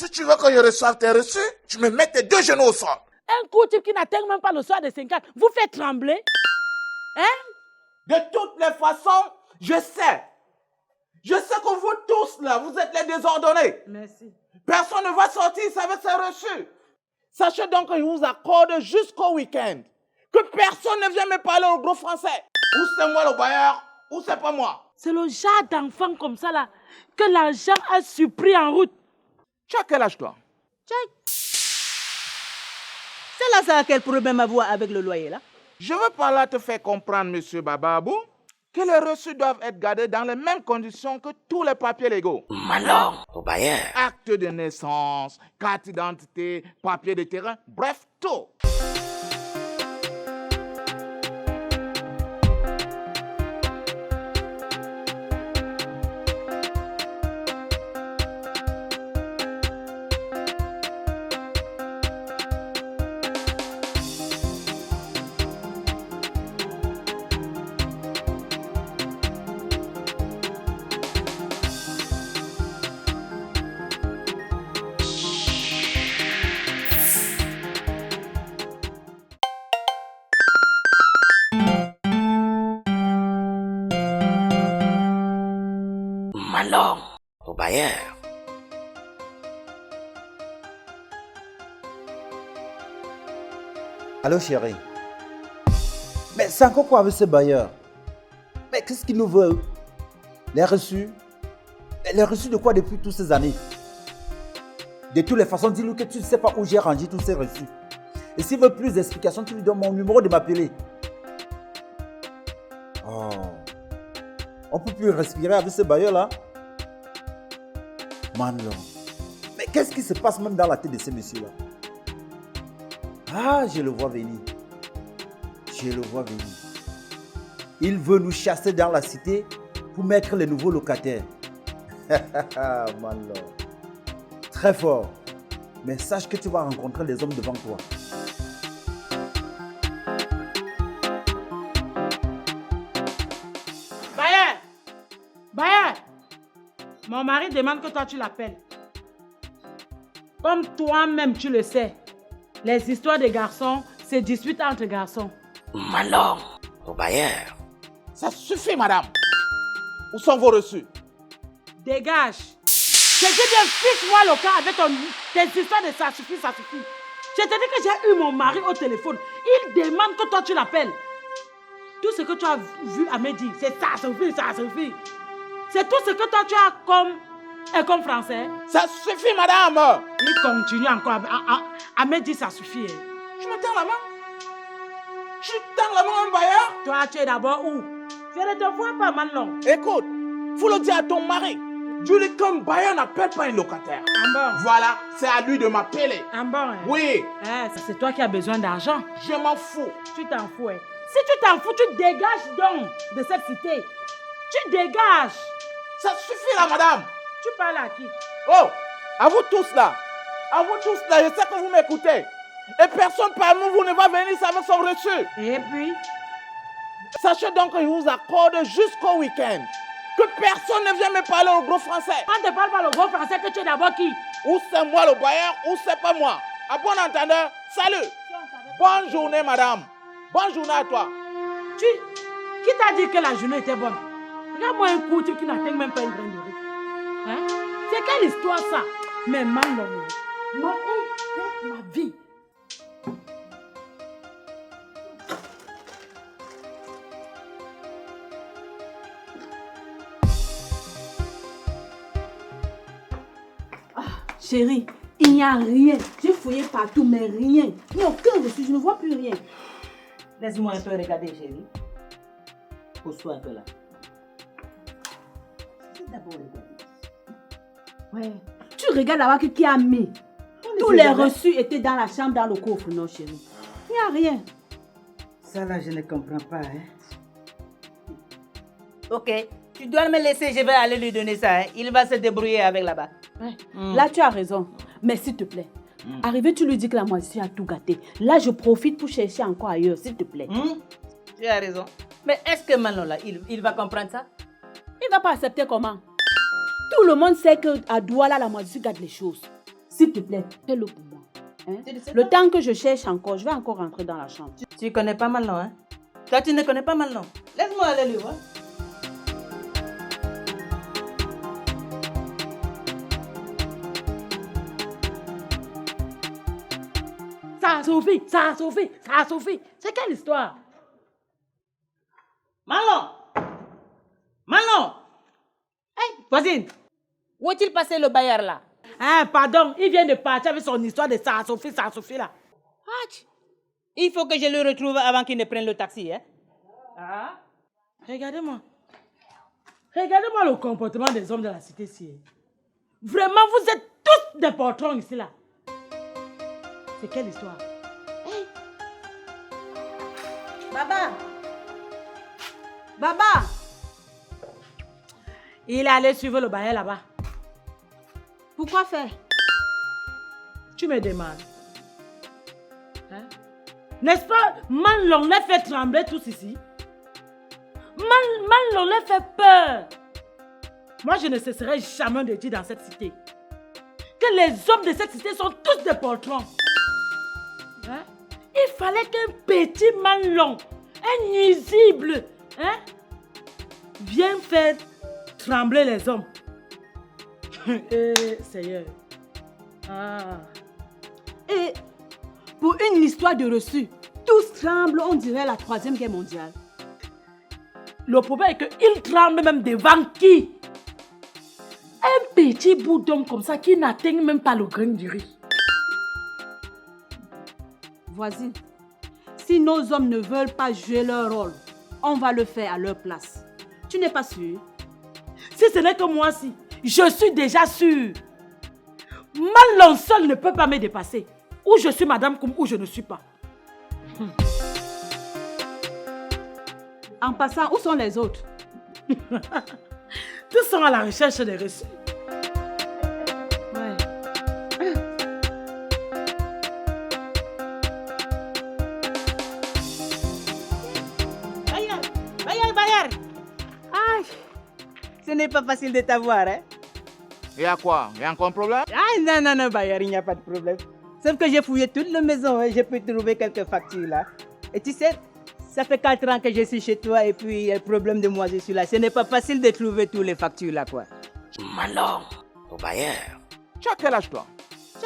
Si tu veux que je reçoive tes reçus, tu me mets tes 2 genoux au sol. Un coutil qui n'atteint même pas le soir de 50 vous fait trembler. Hein? De toutes les façons, je sais. Je sais que vous tous là, vous êtes les désordonnés. Merci. Personne ne va sortir avec ses reçus. Sachez donc que je vous accorde jusqu'au week-end. Que personne ne vienne me parler au gros français. Ou c'est moi le bailleur, ou c'est pas moi. C'est le genre d'enfant comme ça là que l'argent a surpris en route. Tu as quel âge toi? C'est là ça quel problème avoir avec le loyer là? Je veux par là te faire comprendre, monsieur Bababou, que les reçus doivent être gardés dans les mêmes conditions que tous les papiers légaux. Malheur au bailleur. Acte de naissance, carte d'identité, papier de terrain, bref, tout. Malheur au bailleur. Allô chérie. Mais c'est encore quoi avec ce bailleur? Mais qu'est-ce qu'il nous veut? Les reçus? Mais les reçus de quoi depuis toutes ces années? De toutes les façons, dis-lui que tu ne sais pas où j'ai rangé tous ces reçus. Et s'il veut plus d'explications, tu lui donnes mon numéro de m'appeler. Oh. On ne peut plus respirer avec ce bailleur-là. Manon. Mais qu'est-ce qui se passe même dans la tête de ce monsieur-là? Ah, je le vois venir. Je le vois venir. Il veut nous chasser dans la cité pour mettre les nouveaux locataires. Manon. Très fort. Mais sache que tu vas rencontrer les hommes devant toi. Bayer, mon mari demande que toi tu l'appelles. Comme toi-même tu le sais, les histoires des garçons se disputent entre garçons. Malheur au bailleur. Ça suffit, madame. Où sont vos reçus? Dégage. Je te dis, fiche-moi le cas avec tes histoires de ça suffit, ça suffit. Je te dis que j'ai eu mon mari au téléphone. Il demande que toi tu l'appelles. Tout ce que tu as vu à me dire, c'est ça suffit, ça suffit. C'est tout ce que toi tu as comme français. Ça suffit, madame. Il continue encore à me dire ça suffit. Je me tends la main. Je tends la main à un bailleur. Toi, tu es d'abord où? Je ne te vois pas, Manon. Écoute, faut le dire à ton mari. Dis-lui qu'un bailleur n'appelle pas un locataire. Ah bon? Voilà, c'est à lui de m'appeler. Ah bon? Hein? Oui. C'est toi qui as besoin d'argent. Je m'en fous. Tu t'en fous, hein? Si tu t'en fous, tu dégages donc de cette cité. Tu dégages. Ça suffit là, madame. Tu parles à qui? Oh, à vous tous là. À vous tous là, je sais que vous m'écoutez. Et personne parmi vous ne va venir avec son reçu. Et puis? Sachez donc que je vous accorde jusqu'au week-end. Que personne ne vienne me parler au gros français. On ne te parle pas le gros français, que tu es d'abord qui? Ou c'est moi le bailleur, ou c'est pas moi. À bon entendeur, salut. Bonne journée, madame. Bonne journée à toi. Qui t'a dit que la journée était bonne? Regarde-moi un coup qui n'atteint même pas une graine de riz. Hein? C'est quelle histoire ça? Mais Manon, ma vie. Chérie, il n'y a rien. J'ai fouillé partout, mais rien. Il n'y a aucun reçu, je ne vois plus rien. Laisse-moi un peu regarder, chérie. Pose-toi un peu là. C'est d'abord regarder. Ouais. Tu regardes là-bas qui a mis. Tous les reçus étaient dans la chambre, dans le coffre, non, chérie. Il n'y a rien. Ça là, je ne comprends pas, hein. Ok, tu dois me laisser, je vais aller lui donner ça, hein. Il va se débrouiller avec là-bas. Ouais. Là, tu as raison. Mais s'il te plaît, arrivé, tu lui dis que la moitié a tout gâté. Là, je profite pour chercher encore ailleurs, s'il te plaît. Tu as raison. Mais est-ce que Manon là, il va comprendre ça? Il ne va pas accepter comment? Tout le monde sait qu'à Douala, la moitié garde les choses. S'il te plaît, fais-le pour moi. Hein? Le temps que je cherche encore, je vais encore rentrer dans la chambre. Tu connais pas Malon, hein? Toi, tu ne connais pas Malon. Laisse-moi aller lui voir. Ça Sophie. C'est quelle histoire? Malon! Hey, voisine! Où est-il passé le bailleur là? Ah, pardon, il vient de partir avec son histoire de ça Sophie là. Il faut que je le retrouve avant qu'il ne prenne le taxi, hein? Ah, regardez-moi le comportement des hommes de la cité ici. Vraiment, vous êtes tous des patrons ici là. C'est quelle histoire? Hey. Baba! Il est allé suivre le baillet là-bas. Pourquoi faire? Tu me demandes. Hein? N'est-ce pas, Manlong les fait trembler tous ici. Manlong les fait peur. Moi, je ne cesserai jamais de dire dans cette cité que les hommes de cette cité sont tous des poltrons. Hein? Il fallait qu'un petit Manlong, un nuisible, hein, vienne faire trembler les hommes. Seigneur. Ah. Et pour une histoire de reçu, tous tremblent, on dirait la 3e guerre mondiale. Le problème est qu'il tremble même devant qui? Un petit bout d'homme comme ça qui n'atteint même pas le grain du riz. Voisine, si nos hommes ne veulent pas jouer leur rôle, on va le faire à leur place. Tu n'es pas sûre? Si ce n'est que moi, si, je suis déjà sûre. Manlong seul ne peut pas me dépasser. Ou je suis Madame Koum, ou je ne suis pas. En passant, où sont les autres? Tous sont à la recherche des reçus. Ouais. Bayard! Aïe! Ce n'est pas facile de t'avoir, hein? Et à quoi? Il y a encore un problème? Ah non, Bayard, il n'y a pas de problème. Sauf que j'ai fouillé toute la maison et j'ai pu trouver quelques factures là. Et tu sais, ça fait 4 ans que je suis chez toi et puis il y a le problème de moi, je suis là. Ce n'est pas facile de trouver toutes les factures là, quoi. Malon, au bailleur. Tu as quel âge toi? C'est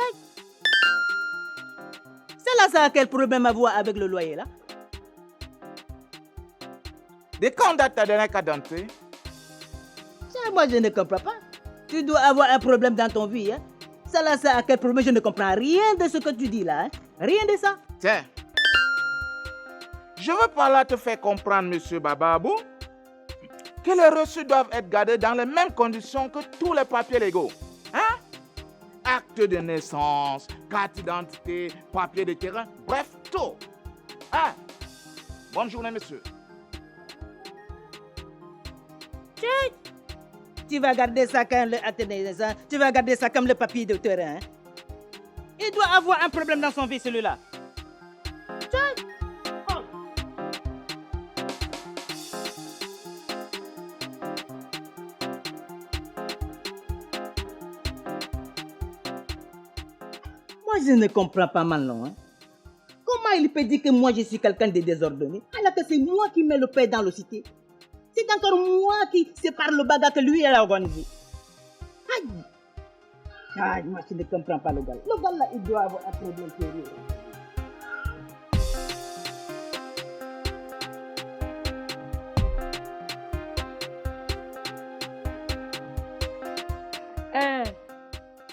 là, ça a quel problème à voir avec le loyer là? De quand date ta dernière carte d'entrée? Ça, moi, je ne comprends pas. Tu dois avoir un problème dans ton vie, hein? Ça là, ça a quel problème? Je ne comprends rien de ce que tu dis là, hein? Rien de ça. Tiens. Je veux par là te faire comprendre, monsieur Bababou, que les reçus doivent être gardés dans les mêmes conditions que tous les papiers légaux. Hein? Acte de naissance, carte d'identité, papier de terrain, bref, tout. Hein? Bonne journée, monsieur. Tu vas garder ça comme le acte de naissance, tu vas garder ça comme le papier de terrain, hein? Il doit avoir un problème dans son vie, celui-là. Moi, je ne comprends pas Manlong, hein? Comment il peut dire que moi, je suis quelqu'un de désordonné, alors que c'est moi qui mets le paix dans le cité? C'est encore moi qui sépare le bagarre que lui, il a organisé. Aïe, moi, je ne comprends pas le gars. Le gars, là, il doit avoir un problème sérieux.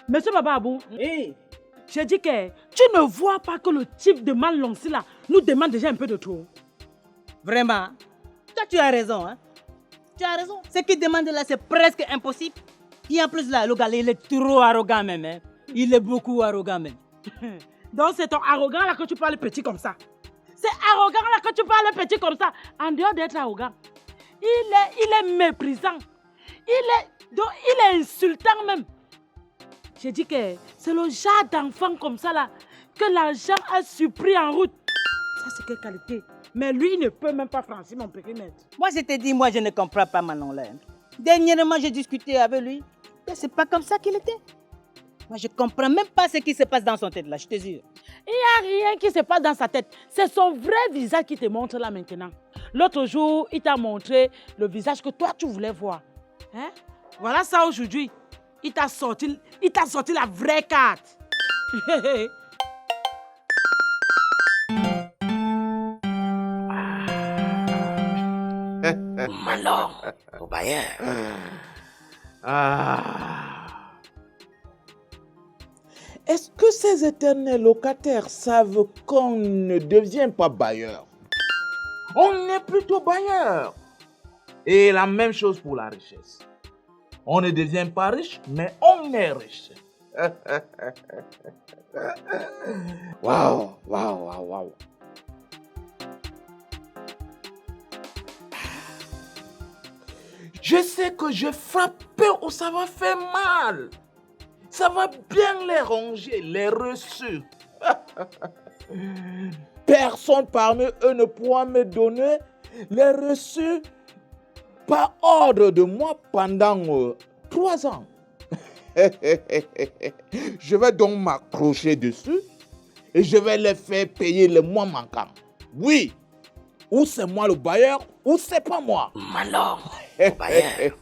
Monsieur Bababou, Hey. je dis que tu ne vois pas que le type de Manlong là nous demande déjà un peu de trop. Vraiment? Toi, tu as raison, hein? Tu as raison. Ce qu'il demande là, c'est presque impossible. Et en plus, là, le gars, il est trop arrogant même, hein? Il est beaucoup arrogant même. Donc c'est ton arrogant là que tu parles petit comme ça. C'est arrogant là que tu parles petit comme ça. En dehors d'être arrogant, il est méprisant. Il est insultant même. J'ai dit que c'est le genre d'enfant comme ça là que l'argent a surpris en route. Ça c'est quelle qualité. Mais lui, il ne peut même pas franchir mon périmètre. Moi, je te dis, moi, je ne comprends pas Manon là. Dernièrement, j'ai discuté avec lui. Et c'est pas comme ça qu'il était. Moi, je comprends même pas ce qui se passe dans son tête là, je te jure. Il n'y a rien qui se passe dans sa tête. C'est son vrai visage qui te montre là maintenant. L'autre jour, il t'a montré le visage que toi, tu voulais voir. Hein? Voilà ça aujourd'hui. Il t'a sorti la vraie carte. Malong au bailleur. Est-ce que ces éternels locataires savent qu'on ne devient pas bailleur? On est plutôt bailleur. Et la même chose pour la richesse. On ne devient pas riche, mais on est riche. Waouh, waouh, waouh, waouh. Je sais que je frappe ou ça va faire mal. Ça va bien les ronger, les reçus. Personne parmi eux ne pourra me donner les reçus par ordre de moi pendant 3 ans. Je vais donc m'accrocher dessus et je vais les faire payer le mois manquant. Oui, ou c'est moi le bailleur, ou c'est pas moi. Malong au bailleur.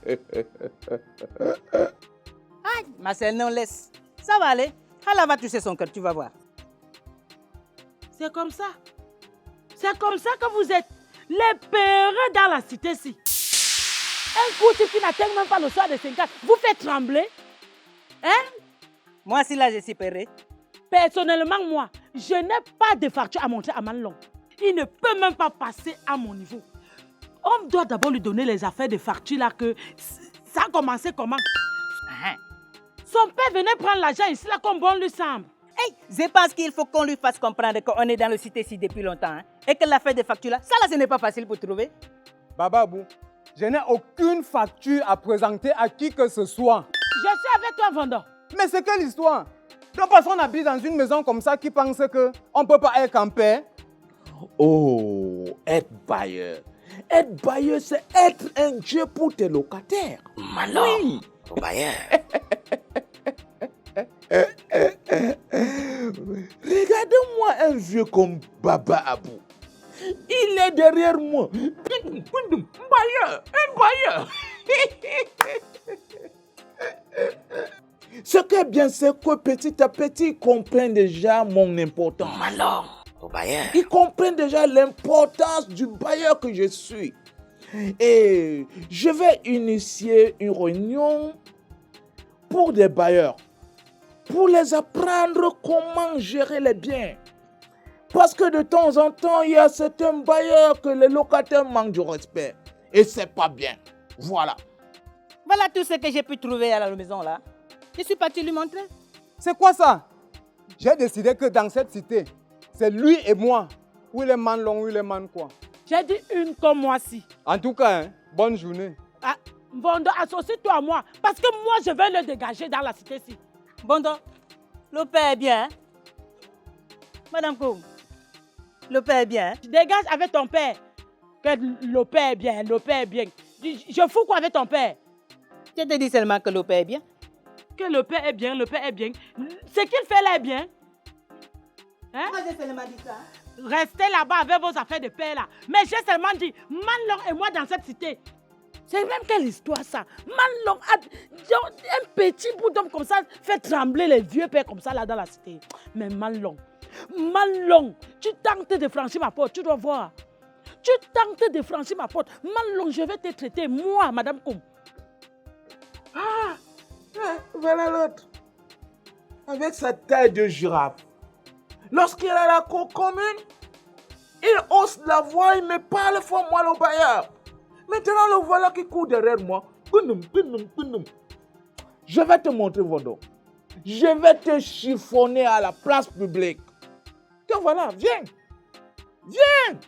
Aïe, Marcel, non, laisse. Ça va aller. Allah va toucher son cœur, tu vas voir. C'est comme ça. C'est comme ça que vous êtes les peureux dans la cité-ci. Un coup, si tu n'atteins même pas le soir de 50, vous faites trembler. Hein? Moi, si là, je suis péré. Personnellement, moi, je n'ai pas de facture à montrer à Manlong. Il ne peut même pas passer à mon niveau. On doit d'abord lui donner les affaires de facture là que ça a commencé comment? Son père venait prendre l'argent ici là comme bon lui semble. Hey, je pense qu'il faut qu'on lui fasse comprendre qu'on est dans le cité-ci depuis longtemps. Hein, et que l'affaire des factures là, ça là, ce n'est pas facile pour trouver. Baba Abou, je n'ai aucune facture à présenter à qui que ce soit. Je suis avec toi, Vando. Mais c'est quelle histoire? Donc parce qu'on habite dans une maison comme ça qui pense qu'on ne peut pas être campé. Oh, être bailleur. Être bailleur, c'est être un dieu pour tes locataires. Malong au bailleur. Regardez-moi un vieux comme Baba Abou. Il est derrière moi. Bailleur, un bailleur. Ce qui est bien, c'est que petit à petit, il comprend déjà mon importance. Malong au bailleur. Il comprend déjà l'importance du bailleur que je suis. Et je vais initier une réunion pour des bailleurs, pour les apprendre comment gérer les biens. Parce que de temps en temps, il y a certains bailleurs que les locataires manquent du respect. Et c'est pas bien. Voilà. Voilà tout ce que j'ai pu trouver à la maison là. Je suis parti lui montrer. C'est quoi ça? J'ai décidé que dans cette cité, c'est lui et moi. Où il est man long, où il est man quoi. J'ai dit une comme moi-ci. En tout cas, hein, bonne journée. Ah, Vando, associe-toi à moi. Parce que moi, je vais le dégager dans la cité-ci. Bondo, le père est bien. Hein? Madame Koum, le père est bien. Hein? Dégage avec ton père. Que le père est bien, le père est bien. Je fous quoi avec ton père? Je te dis seulement que le père est bien. Que le père est bien, le père est bien. Ce qu'il fait là est bien. Hein? Moi, j'ai seulement dit ça. Restez là-bas avec vos affaires de père là. Mais j'ai seulement dit, Manlong et moi dans cette cité. C'est même quelle histoire ça? Manlong, un petit bout d'homme comme ça fait trembler les vieux pères comme ça là dans la cité. Mais Manlong, tu tentes de franchir ma porte, tu dois voir. Tu tentes de franchir ma porte. Manlong, je vais te traiter, moi, Madame Koum. Ah, voilà l'autre. Avec sa taille de girafe. Lorsqu'il est à la cour commune, il hausse la voix, il me parle fort, moi le bailleur. Maintenant, le voilà qui court derrière moi. Je vais te montrer, Vando. Je vais te chiffonner à la place publique. Tiens, voilà, viens. Viens.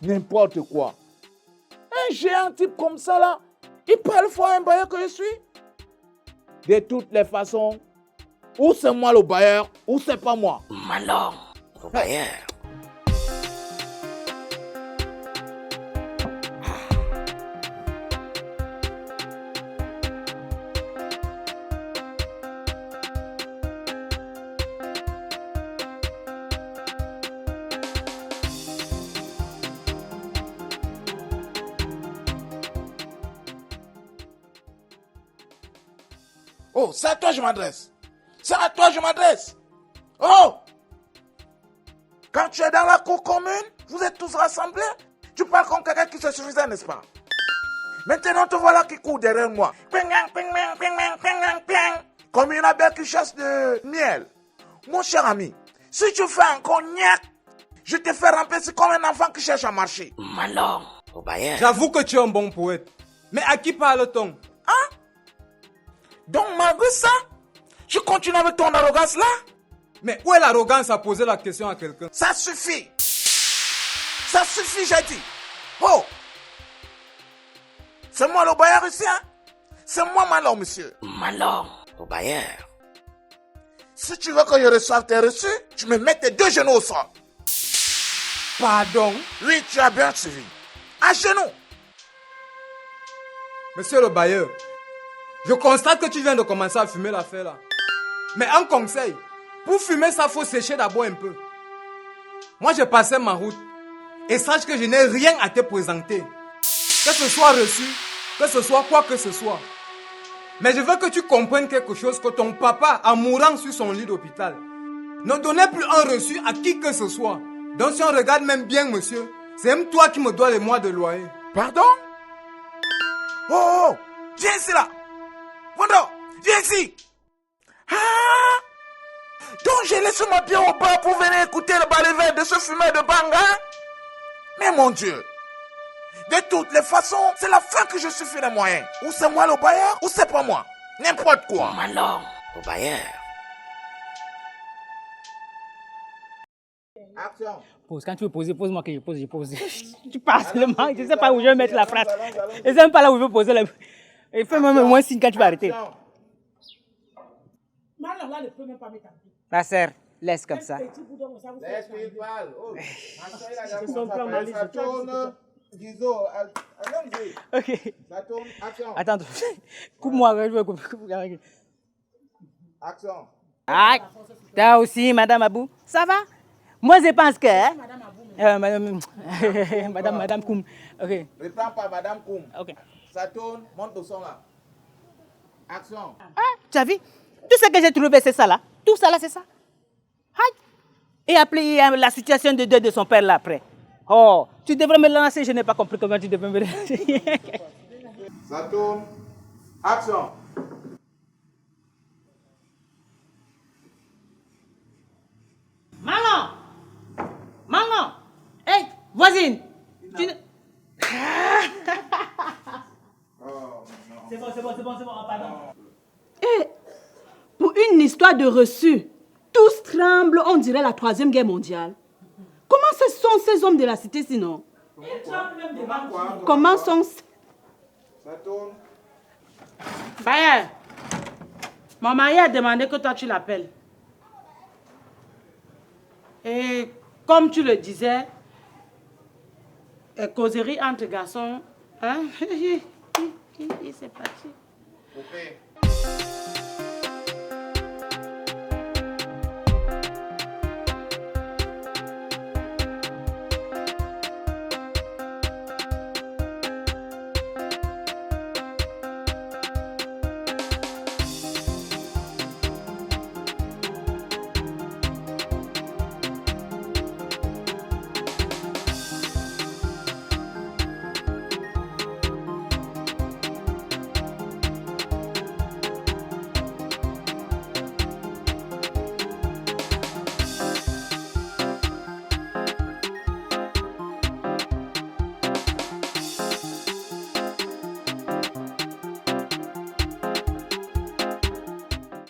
N'importe quoi. Un géant type comme ça, là, il parle fort à un bailleur que je suis. De toutes les façons, ou c'est moi le bailleur, ou c'est pas moi. Malong au bailleur. Oh, c'est à toi que je m'adresse. C'est à toi que je m'adresse. Oh! Quand tu es dans la cour commune, vous êtes tous rassemblés. Tu parles comme quelqu'un qui se suffisait, n'est-ce pas? Maintenant, te voilà qui court derrière moi. Comme une abeille qui chasse de miel. Mon cher ami, si tu fais un cognac, je te fais remplacer comme un enfant qui cherche à marcher. Malon, au bailleur. J'avoue que tu es un bon poète. Mais à qui parle-t-on? Hein? Donc, malgré ça, tu continues avec ton arrogance là? Mais où est l'arrogance à poser la question à quelqu'un? Ça suffit. Ça suffit, j'ai dit. Oh! C'est moi le bailleur ici, hein? C'est moi Malon, monsieur. Malon, au bailleur. Si tu veux que je reçoive tes reçus, tu me mets tes 2 genoux au sol. Pardon? Oui, tu as bien suivi. À genoux. Monsieur le bailleur, je constate que tu viens de commencer à fumer l'affaire là. Mais un conseil, pour fumer ça, faut sécher d'abord un peu. Moi, j'ai passé ma route. Et sache que je n'ai rien à te présenter. Que ce soit reçu, que ce soit quoi que ce soit. Mais je veux que tu comprennes quelque chose, que ton papa, en mourant sur son lit d'hôpital, ne donnait plus un reçu à qui que ce soit. Donc si on regarde même bien, monsieur, c'est même toi qui me dois les mois de loyer. Pardon? Oh, oh, viens ici là. Mondo, viens ici. Ah! Donc j'ai laissé mon pied au bas pour venir écouter le balai de ce fumeur de banga. Mais mon Dieu, de toutes les façons, c'est la fin que je suffis les moyens. Ou c'est moi le bailleur, ou c'est pas moi. N'importe quoi. Malon, au bailleur. Action. Pose, quand tu veux poser, pose-moi que je pose. Tu passes seulement, je ne sais pas où je vais mettre la phrase. Je ne sais même pas là où je veux poser la... Et fais-moi moins signe quand tu vas arrêter. Malon, là, ne peut même pas mettre un pied. Ma sœur, laisse comme ça. Petit boudin, ça vous fait Laisse qu'il parle. Oh, C'est son plan, Mali, ça c'est toi, tourne. Gizo, allons-y. Ok. Ça tourne. Action. Attends, coupe-moi. Je veux Action. Ah, toi aussi, Madame Abou. Ça va? Moi, je pense que... Hein? Madame Koum. Ok. Reprends pas Madame Koum. Ok. Ça tourne, monte au son là. Action. Ah, tu as vu? Tout ce que j'ai trouvé, c'est ça là. Tout ça là, c'est ça. Aïe. Et appeler la situation de deuil de son père là après. Oh, tu devrais me lancer, je n'ai pas compris comment tu devrais me lancer. Ça tourne. Action. Malon! Malon! Hey, voisine! Tu ne... C'est bon, pardon. Et pour une histoire de reçu, tous tremblent, on dirait la 3e guerre mondiale. Comment ce sont ces hommes de la cité sinon? Comment sont... Ça tourne. Bayer, mon mari a demandé que toi tu l'appelles. Et comme tu le disais, causerie entre garçons, hein? C'est parti. Coupé.